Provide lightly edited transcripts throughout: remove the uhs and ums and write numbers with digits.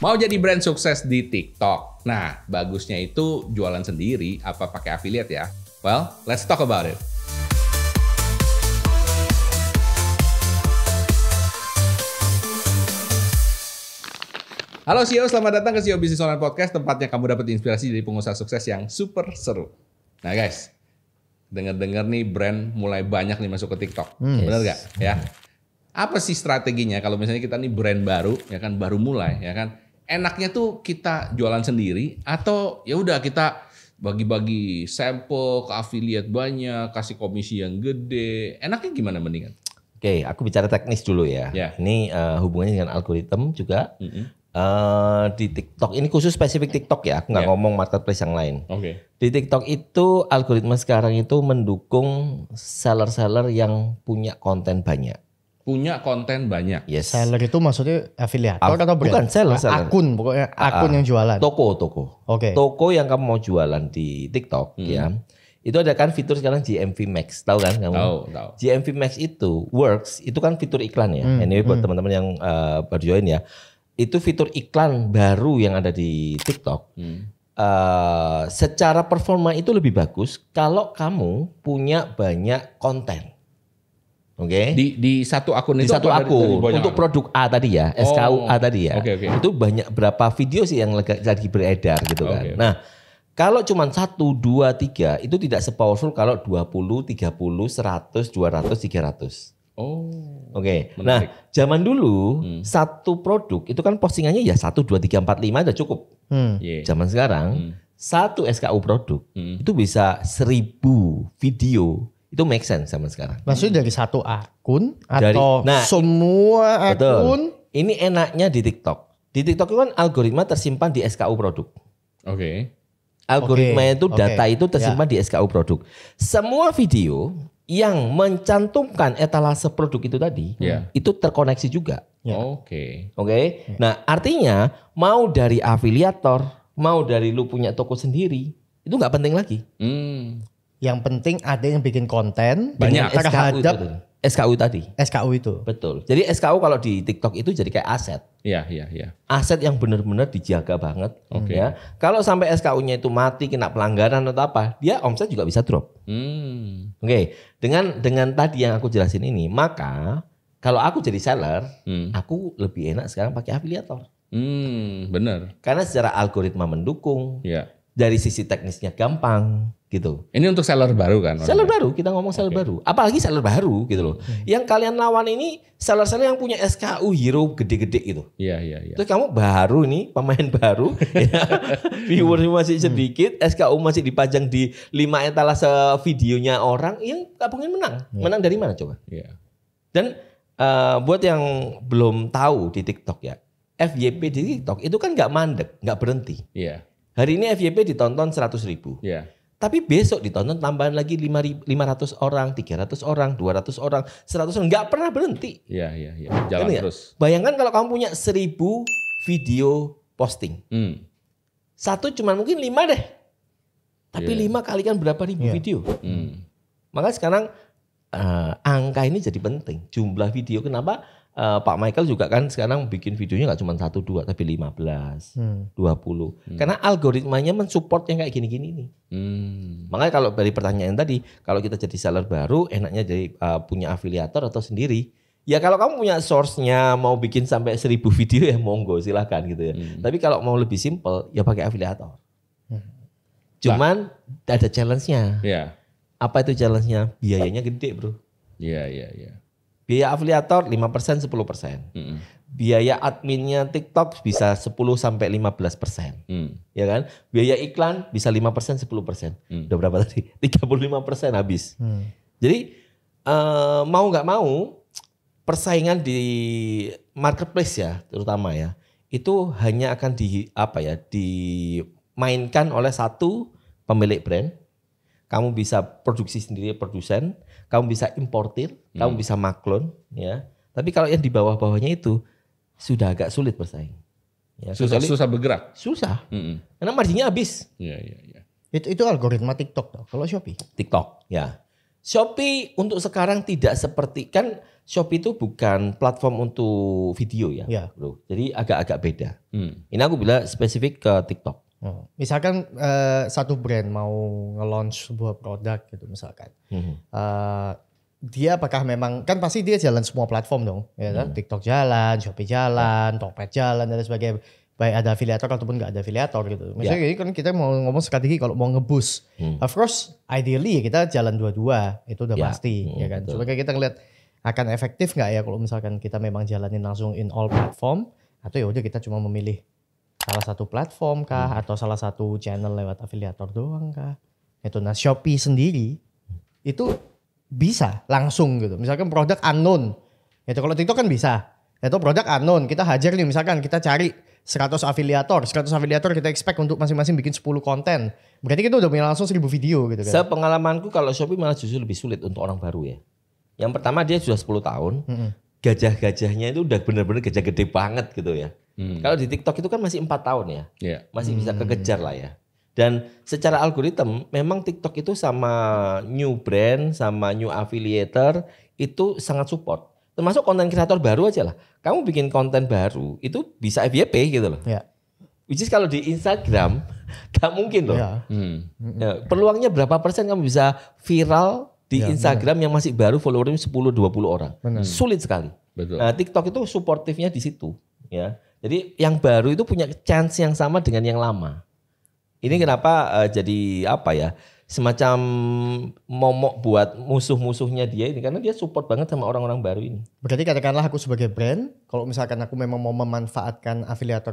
Mau jadi brand sukses di TikTok? Nah, bagusnya itu jualan sendiri apa pakai affiliate ya? Well, let's talk about it. Halo CEO, selamat datang ke CEO Business Online Podcast, tempatnya kamu dapat inspirasi dari pengusaha sukses yang super seru. Nah guys, dengar-dengar nih brand mulai banyak nih masuk ke TikTok. Bener gak? Ya. Apa sih strateginya kalau misalnya kita nih brand baru, ya kan, baru mulai, ya kan? Enaknya tuh kita jualan sendiri atau ya udah kita bagi-bagi sampel ke affiliate banyak, kasih komisi yang gede. Enaknya gimana mendingan? Oke, aku bicara teknis dulu ya. Ya. Ini hubungannya dengan algoritma juga. Di TikTok, ini khusus spesifik TikTok ya, aku nggak ngomong marketplace yang lain. Di TikTok itu algoritma sekarang itu mendukung seller-seller yang punya konten banyak. Punya konten banyak. Yes. Seller itu maksudnya afiliator atau brand? Bukan seller. Akun, pokoknya akun yang jualan. Toko. Oke. Toko yang kamu mau jualan di TikTok ya. Itu ada kan fitur sekarang GMV Max, tahu kan kamu? Tahu. GMV Max itu works, itu kan fitur iklan ya. Anyway buat teman-teman yang baru join ya. Itu fitur iklan baru yang ada di TikTok. Secara performa itu lebih bagus kalau kamu punya banyak konten. Oke. Di satu akun Di itu satu apa akun dari untuk produk A tadi ya, SKUA tadi ya. Oke. Itu banyak berapa video sih yang lagi beredar gitu kan. Nah, kalau cuma 1, 2, 3 itu tidak sepowerful kalau 20, 30, 100, 200, 300. Oke. Nah, zaman dulu satu produk itu kan postingannya ya 1, 2, 3, 4, 5 udah cukup. Zaman sekarang satu SKU produk itu bisa 1000 video. Itu make sense zaman sekarang. Maksudnya dari satu akun atau semua akun? Betul. Ini enaknya di TikTok. Di TikTok itu kan algoritma tersimpan di SKU produk. Algoritma itu data itu tersimpan di SKU produk. Semua video yang mencantumkan etalase produk itu tadi, itu terkoneksi juga. Oke. Nah, artinya mau dari afiliator, mau dari lu punya toko sendiri, itu nggak penting lagi. Yang penting ada yang bikin konten banyak terhadap SKU tadi. SKU itu. Betul. Jadi SKU kalau di TikTok itu jadi kayak aset. Iya. Aset yang benar-benar dijaga banget. Ya. Kalau sampai SKU-nya itu mati, kena pelanggaran atau apa, dia omset juga bisa drop. Dengan tadi yang aku jelasin ini, maka kalau aku jadi seller, aku lebih enak sekarang pakai afiliator. Bener. Karena secara algoritma mendukung. Dari sisi teknisnya gampang gitu. Ini untuk seller baru kan? Seller baru, kita ngomong seller baru. Apalagi seller baru gitu loh. Yang kalian lawan ini seller-seller yang punya SKU hero gede-gede gitu. Iya. Terus kamu baru nih, pemain baru, viewernya masih sedikit, SKU masih dipajang di 5 etalase videonya orang, yang gak mungkin menang. Menang dari mana coba? Dan buat yang belum tahu di TikTok ya, FYP di TikTok itu kan gak mandek, gak berhenti. Hari ini FYP ditonton 100.000. Tapi besok ditonton tambahan lagi 500 orang, 300 orang, 200 orang, 100 orang. Nggak pernah berhenti. Iya. Jalan terus. Bayangkan kalau kamu punya 1000 video posting. Satu cuma mungkin 5 deh. Tapi 5 kali kan berapa ribu video. Maka sekarang angka ini jadi penting. Jumlah video. Kenapa? Pak Michael juga kan sekarang bikin videonya nggak cuma 1, 2 tapi 15, 20. Karena algoritmanya mensupport yang kayak gini-gini nih. Makanya kalau dari pertanyaan tadi, kalau kita jadi seller baru, enaknya jadi punya afiliator atau sendiri. Ya kalau kamu punya source-nya mau bikin sampai 1000 video ya monggo silahkan gitu ya. Tapi kalau mau lebih simple ya pakai afiliator. Cuman ada challenge-nya. Apa itu challenge-nya? Biayanya gede bro. Iya. Biaya afiliator 5%, 10%. Biaya adminnya TikTok bisa 10-15%. Ya kan? Biaya iklan bisa 5%, 10%. Udah berapa tadi? 35% habis. Jadi mau nggak mau persaingan di marketplace ya, terutama ya, itu hanya akan dimainkan oleh satu pemilik brand. Kamu bisa produksi sendiri, produsen. Kamu bisa importir, kamu bisa maklon, ya. Tapi kalau yang di bawah-bawahnya itu sudah agak sulit bersaing. Ya, susah bergerak. Susah. Karena marginnya habis. Iya. Itu algoritma TikTok toh. Kalau Shopee? TikTok, ya. Shopee untuk sekarang tidak seperti kan Shopee itu bukan platform untuk video ya, bro. Jadi agak-agak beda. Ini aku bilang spesifik ke TikTok. Misalkan satu brand mau nge-launch sebuah produk gitu misalkan. Dia apakah memang, kan pasti dia jalan semua platform dong. Ya kan? TikTok jalan, Shopee jalan, Tokped jalan dan sebagainya. Baik ada afiliator ataupun nggak ada afiliator gitu. Misalnya ini kan kita mau ngomong strategi kalau mau nge-boost. Of course ideally kita jalan dua-dua. Itu udah pasti ya kan. Coba kita ngeliat akan efektif nggak ya kalau misalkan kita memang jalanin langsung in all platform. Atau ya udah kita cuma memilih salah satu platform kah atau salah satu channel lewat afiliator doang kah. Itu nah Shopee sendiri itu bisa langsung gitu. Misalkan produk unknown. Itu kalau TikTok kan bisa. Itu produk unknown. Kita hajar nih misalkan kita cari 100 afiliator kita expect untuk masing-masing bikin 10 konten. Berarti kita udah punya langsung 1000 video gitu kan. Sepengalamanku kalau Shopee malah justru lebih sulit untuk orang baru ya. Yang pertama dia sudah 10 tahun. Gajah-gajahnya itu udah benar-benar gajah gede banget gitu ya. Kalau di TikTok itu kan masih 4 tahun ya. Masih bisa kekejar lah ya. Dan secara algoritma memang TikTok itu sama new brand, sama new affiliator itu sangat support. Termasuk konten kreator baru aja lah. Kamu bikin konten baru itu bisa FYP gitu loh. Which is kalau di Instagram gak mungkin loh. Ya, peluangnya berapa persen kamu bisa viral di Instagram yang masih baru followernya 10-20 orang. Sulit sekali. Betul. Nah, TikTok itu suportifnya di situ ya. Jadi yang baru itu punya chance yang sama dengan yang lama. Ini kenapa jadi apa ya? Semacam momok buat musuh-musuhnya dia ini karena dia support banget sama orang-orang baru ini. Berarti katakanlah aku sebagai brand, kalau misalkan aku memang mau memanfaatkan afiliator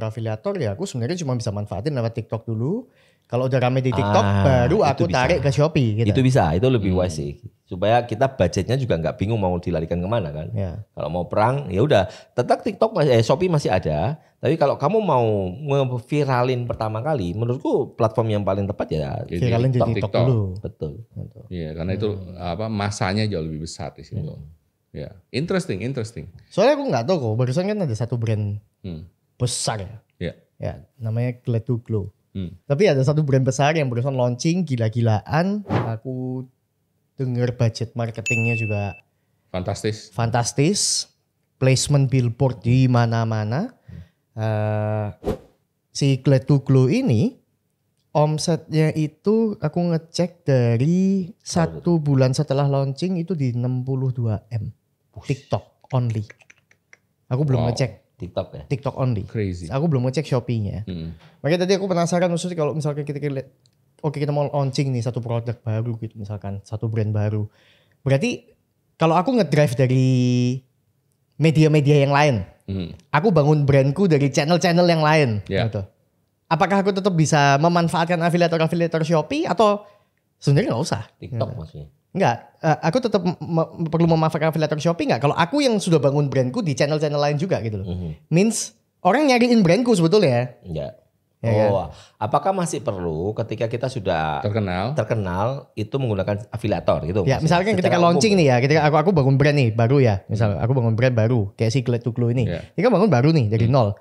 ya aku sebenarnya cuma bisa manfaatin lewat TikTok dulu. Kalau udah rame di TikTok baru aku tarik ke Shopee gitu. Itu bisa, itu lebih wise sih. Supaya kita budgetnya juga nggak bingung mau dilarikan kemana kan. Kalau mau perang ya udah tetap TikTok Shopee masih ada. Tapi kalau kamu mau nge-viralin pertama kali, menurutku platform yang paling tepat ya viralin di TikTok dulu. Betul. Iya, karena itu masanya jauh lebih besar di situ. Ya, interesting. Soalnya aku nggak tahu kok, barusan kan ada satu brand besar ya. Ya, namanya Glad to Glow. Tapi ada satu brand besar yang barusan launching gila-gilaan. Aku dengar budget marketingnya juga fantastis. Placement billboard di mana-mana. Si Glad to Glow ini omsetnya itu aku ngecek dari 1 bulan setelah launching itu di 62 M. TikTok only. Aku belum ngecek. TikTok ya? TikTok only. Crazy. Aku belum ngecek Shopee-nya. Makanya tadi aku penasaran maksudnya kalau misalkan kita lihat, oke kita mau launching nih satu produk baru gitu misalkan, satu brand baru. Berarti kalau aku ngedrive dari media-media yang lain, aku bangun brandku dari channel-channel yang lain. Gitu. Apakah aku tetap bisa memanfaatkan afiliator Shopee atau sebenarnya nggak usah? TikTok maksudnya? Enggak, aku tetap perlu memanfaatkan afiliator Shopee enggak? Kalau aku yang sudah bangun brandku di channel-channel lain juga gitu loh. Means orang nyariin brandku sebetulnya. Enggak. Kan? Apakah masih perlu ketika kita sudah terkenal itu menggunakan afiliator gitu? Ya, misalkan ketika launching nih ya, ketika aku bangun brand nih baru ya, misalnya aku bangun brand baru kayak si Glad to Glow ini. Kita bangun baru nih dari nol.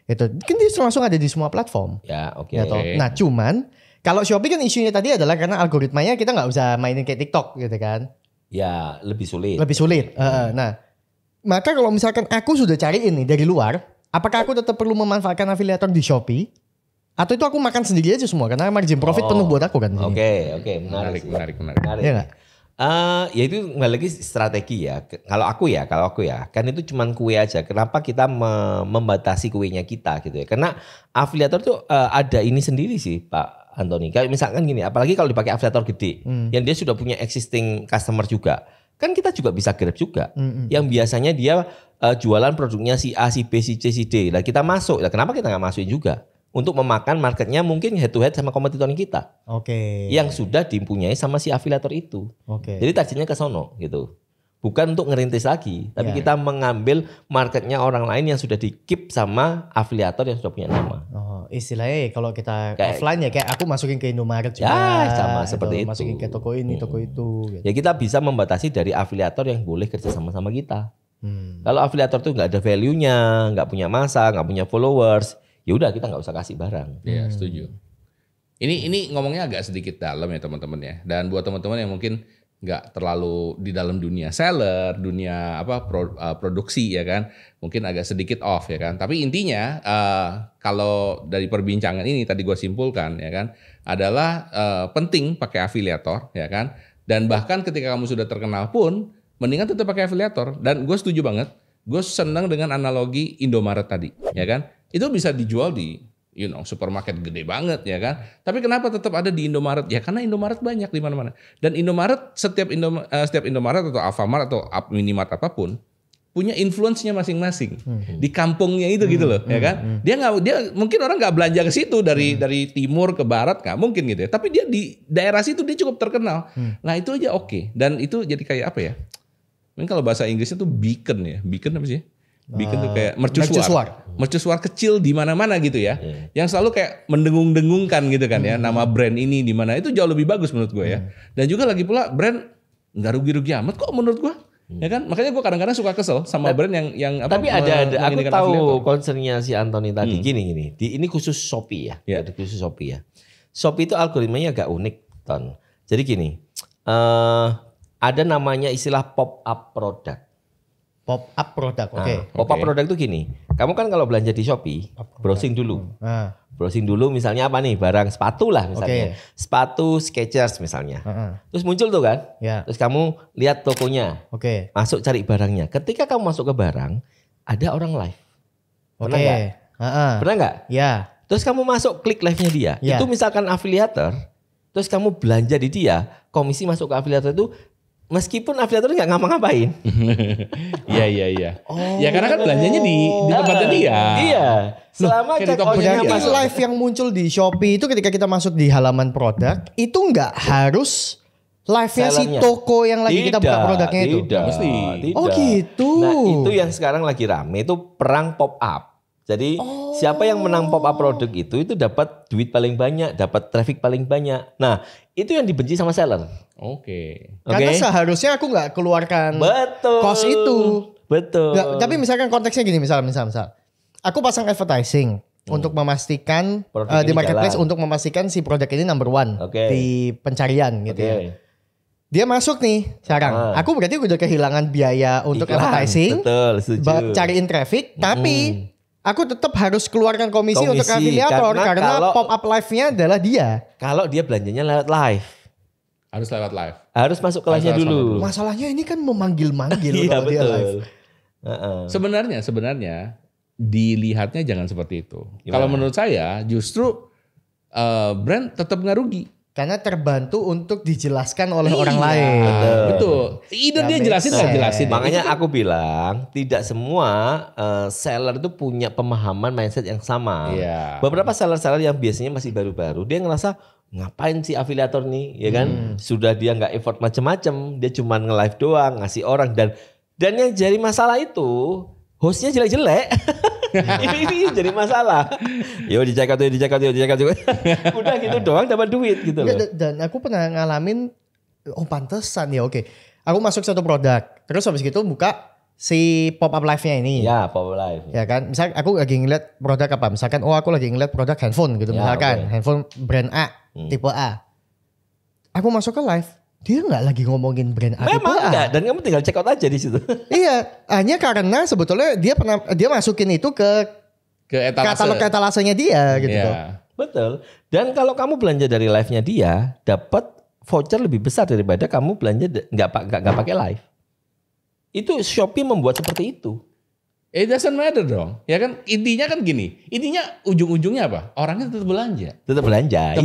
Itu kan dia langsung ada di semua platform. Ya, oke. Nah, cuman kalau Shopee kan isunya tadi adalah karena algoritmanya kita nggak bisa mainin kayak TikTok gitu kan. Ya, lebih sulit. Nah, maka kalau misalkan aku sudah cariin nih dari luar, apakah aku tetap perlu memanfaatkan afiliator di Shopee? Atau itu aku makan sendiri aja semua karena margin profit penuh buat aku kan. Oke, menarik. Iya nggak? Ya itu kembali lagi strategi ya. Kalau aku ya, kan itu cuman kue aja. Kenapa kita membatasi kuenya kita gitu ya? Karena afiliator tuh ada ini sendiri sih, Pak Antoni. Kayak misalkan gini, apalagi kalau dipakai afiliator gede, yang dia sudah punya existing customer juga, kan kita juga bisa grab juga. Yang biasanya dia jualan produknya si A, si B, si C, si D. Nah kita masuk. Nah, kenapa kita nggak masukin juga? Untuk memakan marketnya mungkin head to head sama kompetitor kita. Yang sudah dipunyai sama si afiliator itu. Jadi targetnya ke sono gitu. Bukan untuk ngerintis lagi, tapi kita mengambil marketnya orang lain yang sudah di-keep sama afiliator yang sudah punya nama. Istilahnya kalau kita offline ya kayak aku masukin ke Indomaret juga. Ya, sama seperti itu. Masukin ke toko ini, toko itu. Gitu. Ya kita bisa membatasi dari afiliator yang boleh kerja sama-sama kita. Kalau afiliator tuh nggak ada value-nya, nggak punya massa, nggak punya followers, ya udah kita nggak usah kasih barang. Iya, setuju. Ini ngomongnya agak sedikit dalam ya teman-teman ya. Dan buat teman-teman yang mungkin nggak terlalu di dalam dunia seller, dunia produksi ya kan, mungkin agak sedikit off ya kan. Tapi intinya kalau dari perbincangan ini tadi gue simpulkan ya kan, adalah penting pakai afiliator ya kan. Dan bahkan ketika kamu sudah terkenal pun, mendingan tetap pakai afiliator. Dan gue setuju banget, gue senang dengan analogi Indomaret tadi ya kan. Itu bisa dijual di supermarket gede banget ya kan. Tapi kenapa tetap ada di Indomaret? Ya karena Indomaret banyak di mana-mana. Dan Indomaret setiap Indomaret atau Alfamart atau Minimart apapun punya influence-nya masing-masing di kampungnya itu gitu loh ya kan. Dia mungkin orang nggak belanja ke situ dari timur ke barat nggak mungkin gitu ya. Tapi dia di daerah situ dia cukup terkenal. Nah itu aja oke. Dan itu jadi kayak apa ya? Mungkin kalau bahasa Inggrisnya tuh beacon ya. Beacon apa sih? Beacon tuh kayak mercusuar kecil di mana-mana gitu ya. Yang selalu kayak mendengung-dengungkan gitu kan ya. Nama brand ini di mana itu jauh lebih bagus menurut gue ya. Dan juga lagi pula brand nggak rugi-rugi amat kok menurut gue. Ya kan? Makanya gue kadang-kadang suka kesel sama brand yang tapi ada aku tahu concernnya si Anthony tadi gini. Ini khusus Shopee ya. Khusus Shopee ya. Shopee itu algoritmanya agak unik, Ton. Jadi gini, ada namanya istilah pop up product. Pop up product, oke. Pop up product itu gini, kamu kan kalau belanja di Shopee, browsing dulu. Browsing dulu misalnya apa nih, barang sepatu lah misalnya. Sepatu Skechers misalnya. Terus muncul tuh kan, terus kamu lihat tokonya, masuk cari barangnya. Ketika kamu masuk ke barang, ada orang live. Pernah nggak? Pernah nggak? Ya. Terus kamu masuk klik live-nya dia. Itu misalkan afiliator, terus kamu belanja di dia, komisi masuk ke afiliator itu, meskipun afiliator nggak ngapa-ngapain. Iya. Ya karena kan belanjanya di tempatnya dia. Iya. Selama berarti live yang muncul di Shopee itu ketika kita masuk di halaman produk itu nggak harus live-nya si toko yang lagi kita buka produknya itu. Tidak mesti. Oh gitu. Nah itu yang sekarang lagi rame itu perang pop up. Jadi siapa yang menang pop up produk itu dapat duit paling banyak, dapat traffic paling banyak. Nah itu yang dibenci sama seller. Karena seharusnya aku nggak keluarkan cost itu. Betul. Nggak, tapi misalkan konteksnya gini, misal. Aku pasang advertising untuk memastikan di marketplace untuk memastikan si produk ini number one di pencarian gitu ya. Dia masuk nih sekarang. Aku berarti udah kehilangan biaya untuk advertising. Betul, setuju. Cariin traffic, tapi aku tetap harus keluarkan komisi untuk afiliator karena pop up live-nya adalah dia. Kalau dia belanjanya lewat live. Harus lewat live. Harus masuk ke live-nya dulu. Masalahnya ini kan memanggil-manggil kalau dia live. Sebenarnya dilihatnya jangan seperti itu. Kalau menurut saya justru brand tetap nggak rugi. Karena terbantu untuk dijelaskan oleh orang lain. Betul. Either dia jelasin nggak jelasin. Makanya aku bilang tidak semua seller itu punya pemahaman mindset yang sama. Beberapa seller-seller yang biasanya masih baru-baru, dia ngerasa ngapain sih afiliator nih, ya kan? Sudah dia nggak effort macam-macam, dia cuma nge-live doang, ngasih orang dan yang jadi masalah itu hostnya jelek-jelek. ini jadi masalah. Yo di-check out. Udah gitu doang dapat duit gitu loh. Dan aku pernah ngalamin pantesan ya oke. Aku masuk satu produk, terus habis gitu buka si pop up live-nya ini. Ya, pop up live. Ya kan? Misal aku lagi ngeliat produk apa? Misalkan aku lagi ngeliat produk handphone gitu misalkan. Handphone brand A, tipe A. Aku masuk ke live. Dia nggak lagi ngomongin brand A. Memang enggak, dan kamu tinggal check out aja di situ. Iya, hanya karena sebetulnya dia masukin itu ke katalog etalasenya dia gitu. Betul. Dan kalau kamu belanja dari live-nya dia, dapat voucher lebih besar daripada kamu belanja nggak pakai live. Itu Shopee membuat seperti itu. It doesn't matter dong. Ya kan intinya kan gini. Intinya ujung-ujungnya apa? Orangnya tetap belanja. Tetap belanja.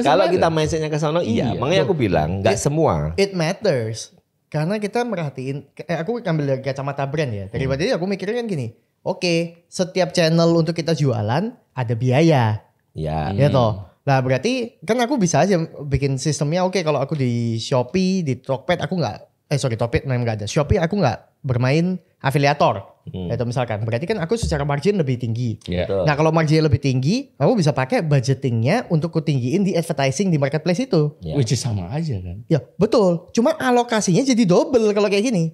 Kalau kita mindsetnya ke sana makanya aku bilang nggak semua. It matters. Karena kita merhatiin, aku ambil dari kacamata brand ya. Daripada aku mikirnya kan gini. Oke, setiap channel untuk kita jualan ada biaya. Ya toh. Nah berarti kan aku bisa aja bikin sistemnya kalau aku di Shopee, di Tokped aku nggak. Tokped memang nggak ada. Shopee aku nggak bermain afiliator. Itu misalkan. Berarti kan aku secara margin lebih tinggi. Nah kalau marginnya lebih tinggi, aku bisa pakai budgetingnya untuk kutinggiin di advertising di marketplace itu. Which is sama aja kan. Ya betul. Cuma alokasinya jadi double kalau kayak gini.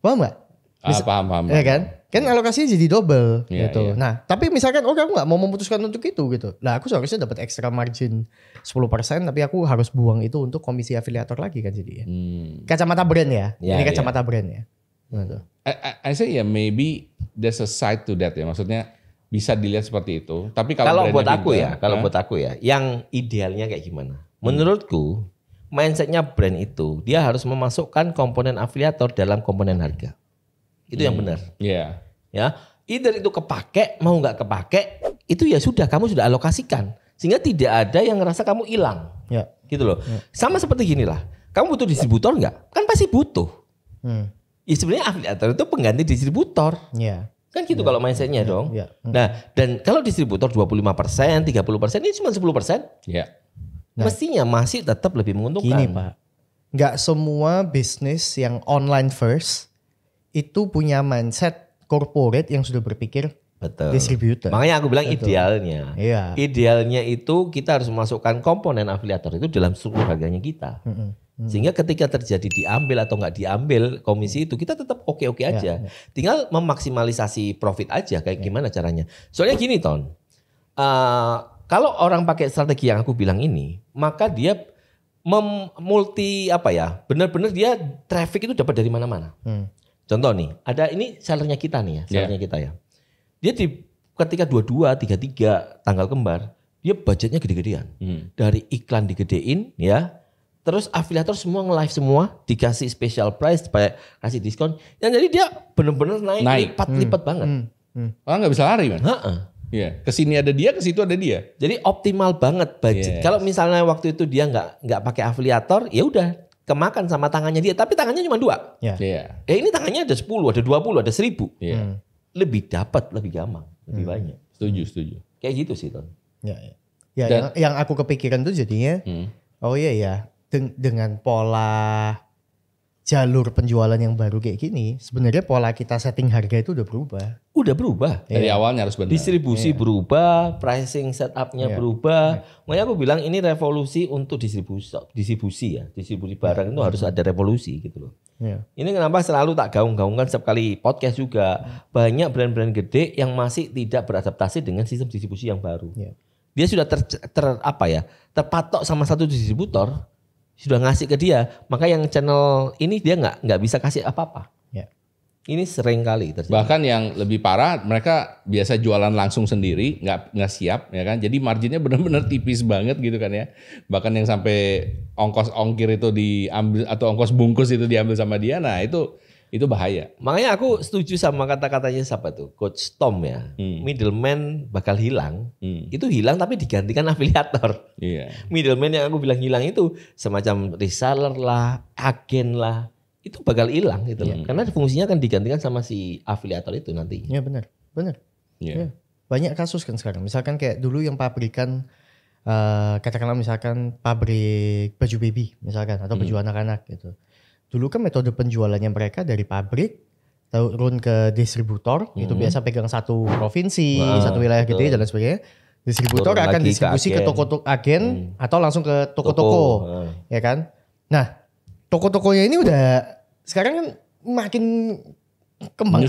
Paham nggak? Paham. Ya kan? Kan alokasinya jadi double gitu. Iya. Nah, tapi misalkan aku nggak mau memutuskan untuk itu gitu. Lah aku seharusnya dapat extra margin 10%, tapi aku harus buang itu untuk komisi afiliator lagi kan jadinya. Kacamata brand ya. Ini kacamata brand ya. Gitu. I say ya maybe there's a side to that ya. Maksudnya bisa dilihat seperti itu. Tapi Kalau buat brandnya aku ya, yang idealnya kayak gimana? Menurutku mindsetnya brand itu dia harus memasukkan komponen afiliator dalam komponen harga. Itu yang benar. Iya. Ya, either itu kepake mau nggak kepake itu ya sudah kamu sudah alokasikan sehingga tidak ada yang ngerasa kamu hilang. Ya. Gitu loh. Sama seperti gini lah. Kamu butuh distributor nggak? Kan pasti butuh. Ya sebenarnya afiliator itu pengganti distributor. Iya. Kan gitu kalau mindsetnya dong. Ya. Nah, dan kalau distributor 25%, 30% ini cuma 10%. Iya. Nah, mestinya masih tetap lebih menguntungkan. Gini Pak, nggak semua bisnis yang online first itu punya mindset corporate yang sudah berpikir Betul. distributor. Makanya aku bilang Betul. idealnya. Iya. Idealnya itu kita harus memasukkan komponen afiliator itu dalam struktur harganya kita. Sehingga ketika terjadi diambil atau nggak diambil komisi itu kita tetap oke-oke aja. Tinggal memaksimalisasi profit aja kayak gimana caranya. Soalnya gini Ton. Kalau orang pakai strategi yang aku bilang ini, maka dia multi benar-benar dia traffic itu dapat dari mana-mana. Contoh nih, ada ini sellernya kita nih ya, sellernya kita ya. Dia ketika 22, 33 tanggal kembar, dia budgetnya gede-gedean. Dari iklan digedein ya, terus afiliator semua nge-live semua, dikasih special price, supaya kasih diskon. Yang jadi dia benar-benar naik. Lipat banget. Orang nggak bisa lari kan? Iya, kesini ada dia, ke situ ada dia. Jadi optimal banget budget. Kalau misalnya waktu itu dia nggak pakai afiliator, ya udah kemakan sama tangannya dia. Tapi tangannya cuma 2. Ini tangannya ada 10, ada 20, ada 1000. Lebih dapat, lebih gampang, lebih banyak. Setuju. Kayak gitu sih Ton. Yang aku kepikiran tuh jadinya, dengan pola jalur penjualan yang baru kayak gini, sebenarnya pola kita setting harga itu udah berubah. Dari awalnya harus benar. Distribusi berubah, pricing setupnya berubah. Makanya aku bilang ini revolusi untuk distribusi ya. Distribusi barang itu harus ada revolusi gitu loh. Ini kenapa selalu tak gaung-gaungkan setiap kali podcast juga. Banyak brand-brand gede yang masih tidak beradaptasi dengan sistem distribusi yang baru. Dia sudah terpatok sama satu distributor. Sudah ngasih ke dia, maka yang channel ini dia nggak bisa kasih apa-apa. Ini sering kali terjadi. Bahkan yang lebih parah, mereka biasa jualan langsung sendiri, nggak siap, ya kan? Jadi marginnya benar-benar tipis banget gitu kan ya. Bahkan yang sampai ongkos ongkir itu diambil atau ongkos bungkus itu diambil sama dia, nah itu bahaya. Makanya aku setuju sama kata-katanya siapa tuh, Coach Tom ya. Middleman bakal hilang. Itu hilang tapi digantikan afiliator. Middleman yang aku bilang hilang itu semacam reseller lah, agen lah. Itu bakal hilang gitu loh. Karena fungsinya kan digantikan sama si afiliator itu nanti. Iya benar. Banyak kasus kan sekarang. Misalkan kayak dulu yang pabrikan, katakanlah misalkan pabrik baju baby misalkan atau baju anak-anak gitu. Dulu kan metode penjualannya mereka dari pabrik turun ke distributor, itu biasa pegang satu provinsi, satu wilayah gede dan lain sebagainya. Distributor turun akan lagi distribusi ke toko agen atau langsung ke toko-toko, ya kan? Nah, toko-tokonya ini udah sekarang kan makin kembang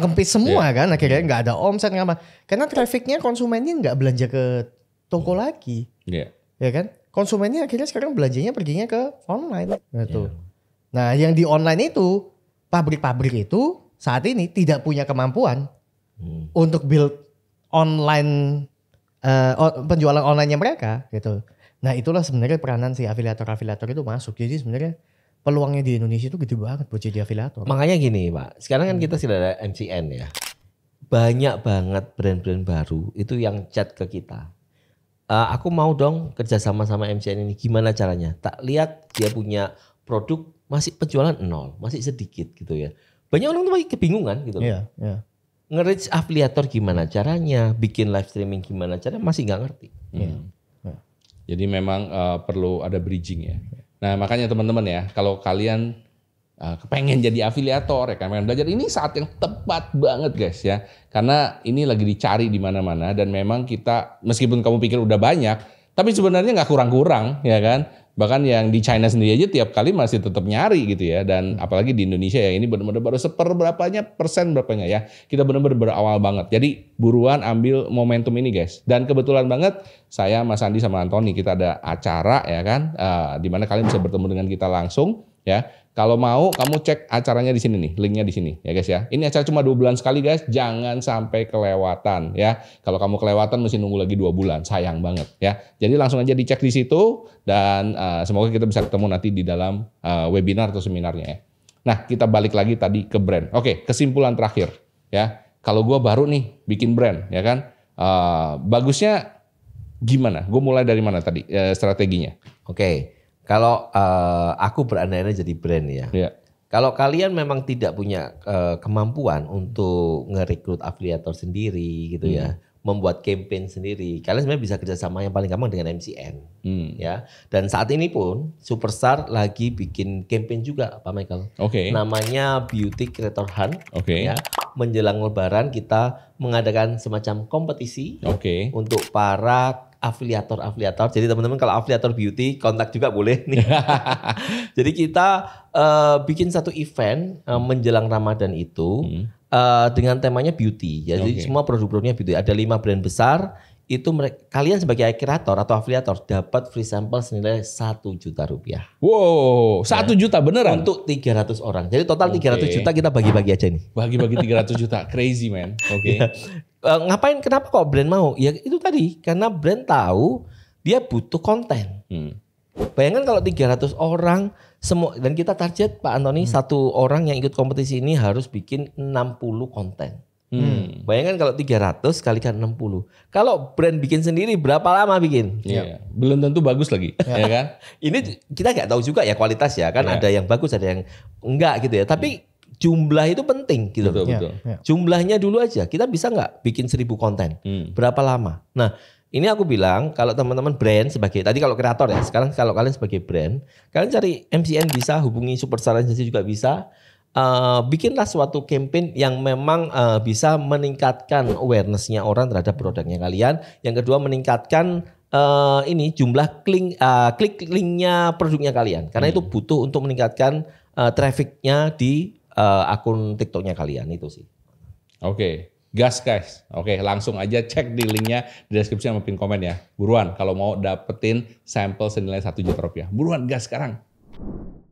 kempis semua kan, akhirnya nggak ada omset nggak apa, karena trafficnya konsumennya nggak belanja ke toko lagi, ya kan? Konsumennya akhirnya sekarang belanjanya perginya ke online, gitu. Nah, yang di online itu pabrik-pabrik itu saat ini tidak punya kemampuan untuk build online penjualan online-nya mereka, gitu. Nah, itulah sebenarnya peranan si afiliator-afiliator itu masuk. Jadi sebenarnya peluangnya di Indonesia itu gede banget buat jadi afiliator. Makanya gini Pak, sekarang kan kita sudah ada MCN ya. Banyak banget brand-brand baru itu yang chat ke kita. Aku mau dong kerjasama sama MCN ini, gimana caranya? Tak lihat dia punya produk masih penjualan 0, masih sedikit gitu ya. Banyak orang tuh kebingungan gitu loh. Nge-reach afiliator gimana caranya, bikin live streaming gimana caranya, masih nggak ngerti. Jadi memang perlu ada bridging ya. Nah makanya teman-teman ya, kalau kalian kepengen jadi afiliator, ya pengen belajar, ini saat yang tepat banget guys ya. Karena ini lagi dicari di mana-mana dan memang kita, meskipun kamu pikir udah banyak, tapi sebenarnya nggak kurang-kurang ya kan. Bahkan yang di China sendiri aja tiap kali masih tetap nyari gitu ya. Dan apalagi di Indonesia ya, ini benar-benar baru persen berapanya ya. Kita benar-benar berawal banget. Jadi buruan ambil momentum ini guys. Dan kebetulan banget saya, Mas Andi sama Antoni, kita ada acara ya kan. Di mana kalian bisa bertemu dengan kita langsung ya. Kalau mau kamu cek acaranya di sini nih, linknya di sini ya guys ya. Ini acara cuma 2 bulan sekali guys, jangan sampai kelewatan ya. Kalau kamu kelewatan mesti nunggu lagi 2 bulan, sayang banget ya. Jadi langsung aja dicek di situ dan semoga kita bisa ketemu nanti di dalam webinar atau seminarnya ya. Nah kita balik lagi tadi ke brand. Oke, kesimpulan terakhir ya. Kalau gue baru nih bikin brand ya kan, bagusnya gimana? Gue mulai dari mana tadi strateginya? Oke. Kalau aku berandai-andai jadi brand ya. Yeah. Kalau kalian memang tidak punya kemampuan untuk ngerekrut afiliator sendiri gitu ya, membuat campaign sendiri, kalian sebenarnya bisa kerjasama yang paling gampang dengan MCN ya. Dan saat ini pun Superstar lagi bikin campaign juga Pak Michael. Oke. Namanya Beauty Creator Hunt. Oke. Ya. Menjelang Lebaran kita mengadakan semacam kompetisi untuk para afiliator. Jadi teman-teman kalau afiliator beauty kontak juga boleh nih. Jadi kita bikin satu event menjelang Ramadan itu dengan temanya beauty. Jadi semua produk-produknya beauty. Ada 5 brand besar. Itu kalian sebagai kreator atau afiliator dapat free sample senilai Rp1 juta. Wow, 1 juta beneran? Untuk 300 orang. Jadi total 300 juta kita bagi-bagi aja nih. Bagi-bagi 300 juta, crazy man. Oke. Ngapain? Kenapa kok brand mau? Ya itu tadi, karena brand tahu dia butuh konten. Bayangkan kalau 300 orang semua, dan kita target Pak Antoni, satu orang yang ikut kompetisi ini harus bikin 60 konten. Bayangkan kalau 300 kalikan 60. Kalau brand bikin sendiri berapa lama bikin? Iya. Belum tentu bagus lagi, ya kan? Ini kita nggak tahu juga ya kualitas ya, kan ada yang bagus, ada yang enggak gitu ya. Tapi jumlah itu penting gitu. Betul. Jumlahnya dulu aja. Kita bisa nggak bikin 1000 konten? Berapa lama? Nah, ini aku bilang kalau teman-teman brand sebagai, tadi kalau kreator ya, sekarang kalau kalian sebagai brand, kalian cari MCN bisa, hubungi Superstar Agency juga bisa. Bikinlah suatu campaign yang memang bisa meningkatkan awareness-nya orang terhadap produknya kalian. Yang kedua meningkatkan ini jumlah klik linknya produknya kalian. Karena itu butuh untuk meningkatkan trafficnya di akun TikToknya kalian itu sih. Oke. Gas guys. Oke, langsung aja cek di linknya di deskripsi sama pin komen ya. Buruan kalau mau dapetin sampel senilai Rp1 juta. Buruan gas sekarang.